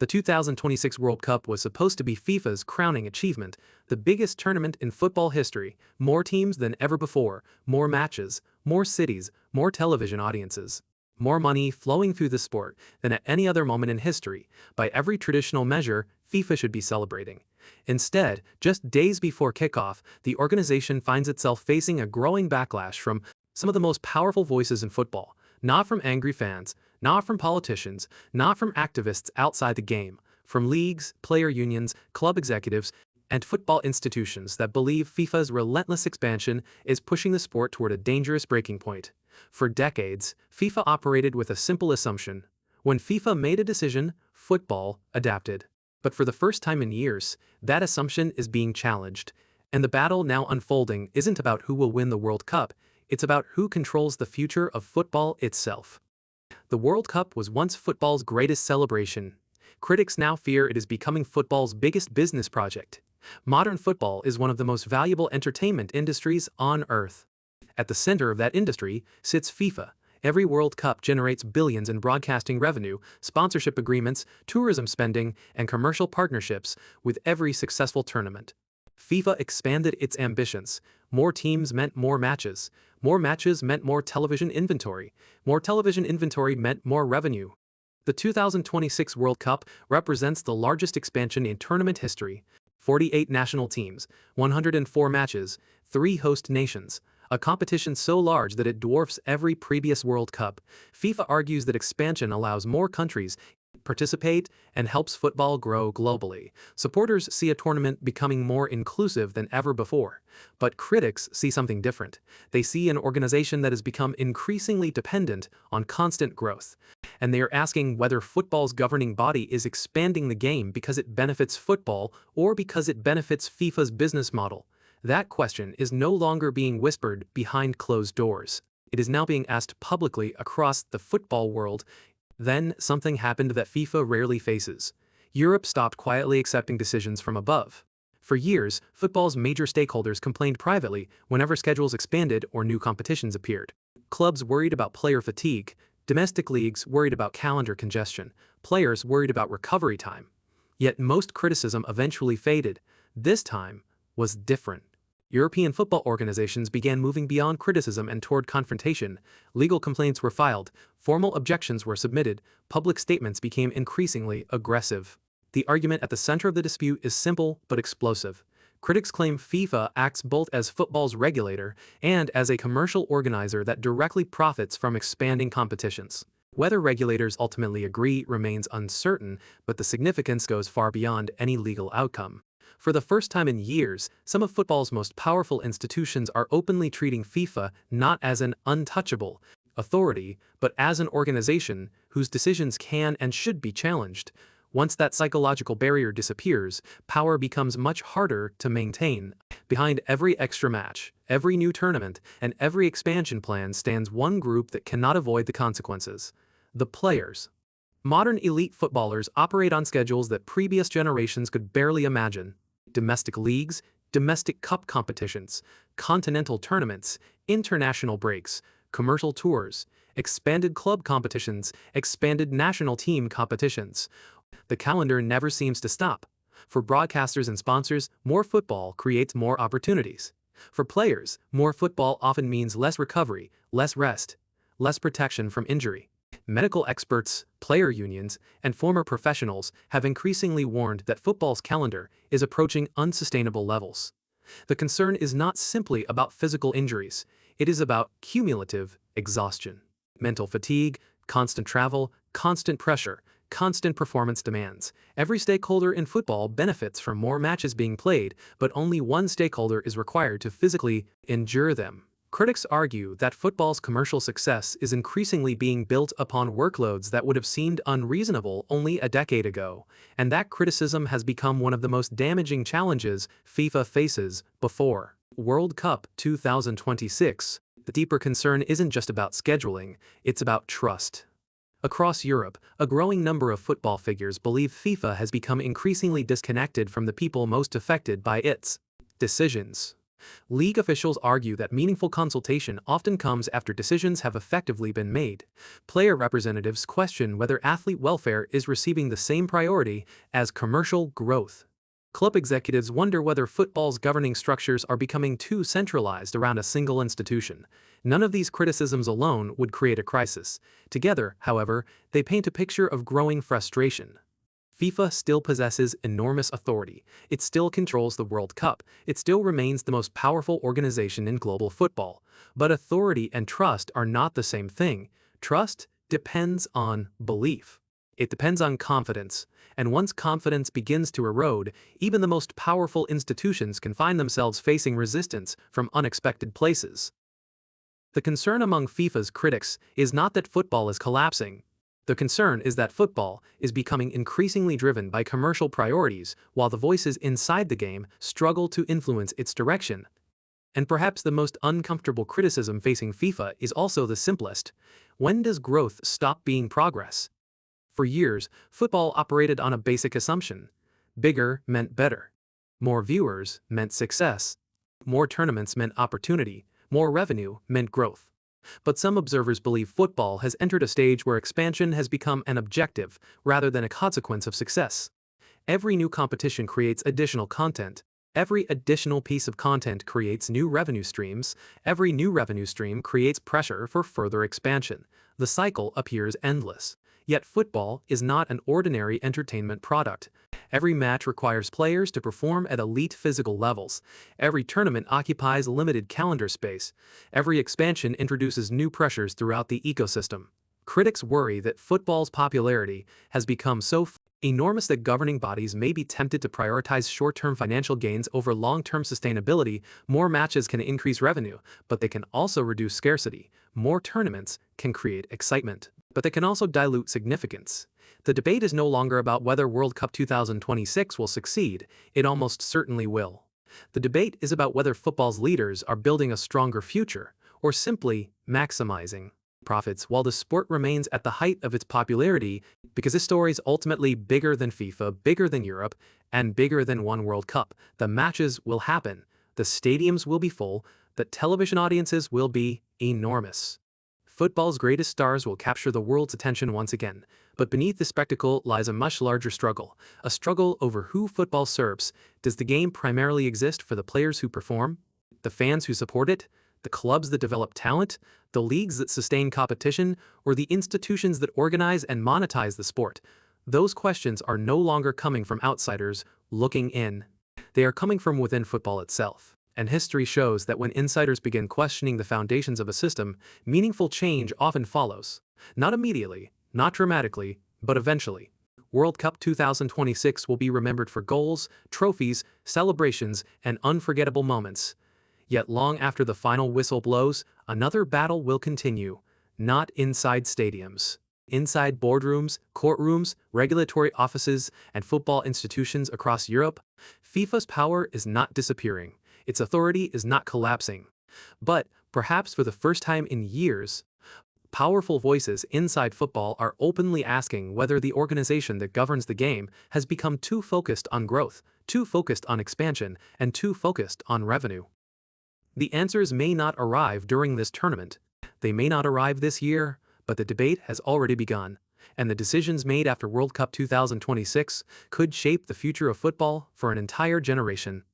The 2026 World Cup was supposed to be FIFA's crowning achievement, the biggest tournament in football history, more teams than ever before, more matches, more cities, more television audiences, more money flowing through the sport than at any other moment in history. By every traditional measure, FIFA should be celebrating. Instead, just days before kickoff, the organization finds itself facing a growing backlash from some of the most powerful voices in football, not from angry fans, not from politicians, not from activists outside the game, from leagues, player unions, club executives, and football institutions that believe FIFA's relentless expansion is pushing the sport toward a dangerous breaking point. For decades, FIFA operated with a simple assumption. When FIFA made a decision, football adapted. But for the first time in years, that assumption is being challenged. And the battle now unfolding isn't about who will win the World Cup, it's about who controls the future of football itself. The World Cup was once football's greatest celebration. Critics now fear it is becoming football's biggest business project. Modern football is one of the most valuable entertainment industries on Earth. At the center of that industry sits FIFA. Every World Cup generates billions in broadcasting revenue, sponsorship agreements, tourism spending, and commercial partnerships with every successful tournament. FIFA expanded its ambitions. More teams meant more matches. More matches meant more television inventory. More television inventory meant more revenue. The 2026 World Cup represents the largest expansion in tournament history. 48 national teams, 104 matches, 3 host nations. A competition so large that it dwarfs every previous World Cup. FIFA argues that expansion allows more countries to participate and helps football grow globally. Supporters see a tournament becoming more inclusive than ever before. But critics see something different. They see an organization that has become increasingly dependent on constant growth. And they are asking whether football's governing body is expanding the game because it benefits football or because it benefits FIFA's business model. That question is no longer being whispered behind closed doors. It is now being asked publicly across the football world. Then something happened that FIFA rarely faces. Europe stopped quietly accepting decisions from above. For years, football's major stakeholders complained privately whenever schedules expanded or new competitions appeared. Clubs worried about player fatigue, domestic leagues worried about calendar congestion, players worried about recovery time. Yet most criticism eventually faded. This time was different. European football organizations began moving beyond criticism and toward confrontation. Legal complaints were filed, formal objections were submitted, public statements became increasingly aggressive. The argument at the center of the dispute is simple but explosive. Critics claim FIFA acts both as football's regulator and as a commercial organizer that directly profits from expanding competitions. Whether regulators ultimately agree remains uncertain, but the significance goes far beyond any legal outcome. For the first time in years, some of football's most powerful institutions are openly treating FIFA not as an untouchable authority, but as an organization whose decisions can and should be challenged. Once that psychological barrier disappears, power becomes much harder to maintain. Behind every extra match, every new tournament, and every expansion plan stands one group that cannot avoid the consequences: the players. Modern elite footballers operate on schedules that previous generations could barely imagine. Domestic leagues, domestic cup competitions, continental tournaments, international breaks, commercial tours, expanded club competitions, expanded national team competitions. The calendar never seems to stop. For broadcasters and sponsors, more football creates more opportunities. For players, more football often means less recovery, less rest, less protection from injury. Medical experts, player unions, and former professionals have increasingly warned that football's calendar is approaching unsustainable levels. The concern is not simply about physical injuries, it is about cumulative exhaustion. Mental fatigue, constant travel, constant pressure, constant performance demands. Every stakeholder in football benefits from more matches being played, but only one stakeholder is required to physically endure them. Critics argue that football's commercial success is increasingly being built upon workloads that would have seemed unreasonable only a decade ago, and that criticism has become one of the most damaging challenges FIFA faces before World Cup 2026. The deeper concern isn't just about scheduling, it's about trust. Across Europe, a growing number of football figures believe FIFA has become increasingly disconnected from the people most affected by its decisions. League officials argue that meaningful consultation often comes after decisions have effectively been made. Player representatives question whether athlete welfare is receiving the same priority as commercial growth. Club executives wonder whether football's governing structures are becoming too centralized around a single institution. None of these criticisms alone would create a crisis. Together, however, they paint a picture of growing frustration. FIFA still possesses enormous authority. It still controls the World Cup. It still remains the most powerful organization in global football. But authority and trust are not the same thing. Trust depends on belief. It depends on confidence. And once confidence begins to erode, even the most powerful institutions can find themselves facing resistance from unexpected places. The concern among FIFA's critics is not that football is collapsing. The concern is that football is becoming increasingly driven by commercial priorities, while the voices inside the game struggle to influence its direction. And perhaps the most uncomfortable criticism facing FIFA is also the simplest. When does growth stop being progress? For years, football operated on a basic assumption. Bigger meant better. More viewers meant success. More tournaments meant opportunity. More revenue meant growth. But some observers believe football has entered a stage where expansion has become an objective rather than a consequence of success. Every new competition creates additional content. Every additional piece of content creates new revenue streams. Every new revenue stream creates pressure for further expansion. The cycle appears endless. Yet football is not an ordinary entertainment product. Every match requires players to perform at elite physical levels. Every tournament occupies limited calendar space. Every expansion introduces new pressures throughout the ecosystem. Critics worry that football's popularity has become so enormous that governing bodies may be tempted to prioritize short-term financial gains over long-term sustainability. More matches can increase revenue, but they can also reduce scarcity. More tournaments can create excitement, but they can also dilute significance. The debate is no longer about whether World Cup 2026 will succeed. It almost certainly will. The debate is about whether football's leaders are building a stronger future, or simply maximizing profits while the sport remains at the height of its popularity, because this story is ultimately bigger than FIFA, bigger than Europe, and bigger than one World Cup. The matches will happen, the stadiums will be full, the television audiences will be enormous. Football's greatest stars will capture the world's attention once again, but beneath the spectacle lies a much larger struggle, a struggle over who football serves. Does the game primarily exist for the players who perform, the fans who support it, the clubs that develop talent, the leagues that sustain competition, or the institutions that organize and monetize the sport? Those questions are no longer coming from outsiders looking in. They are coming from within football itself. And history shows that when insiders begin questioning the foundations of a system, meaningful change often follows. Not immediately, not dramatically, but eventually. World Cup 2026 will be remembered for goals, trophies, celebrations, and unforgettable moments. Yet long after the final whistle blows, another battle will continue. Not inside stadiums. Inside boardrooms, courtrooms, regulatory offices, and football institutions across Europe, FIFA's power is not disappearing. Its authority is not collapsing. But, perhaps for the first time in years, powerful voices inside football are openly asking whether the organization that governs the game has become too focused on growth, too focused on expansion, and too focused on revenue. The answers may not arrive during this tournament. They may not arrive this year, but the debate has already begun, and the decisions made after World Cup 2026 could shape the future of football for an entire generation.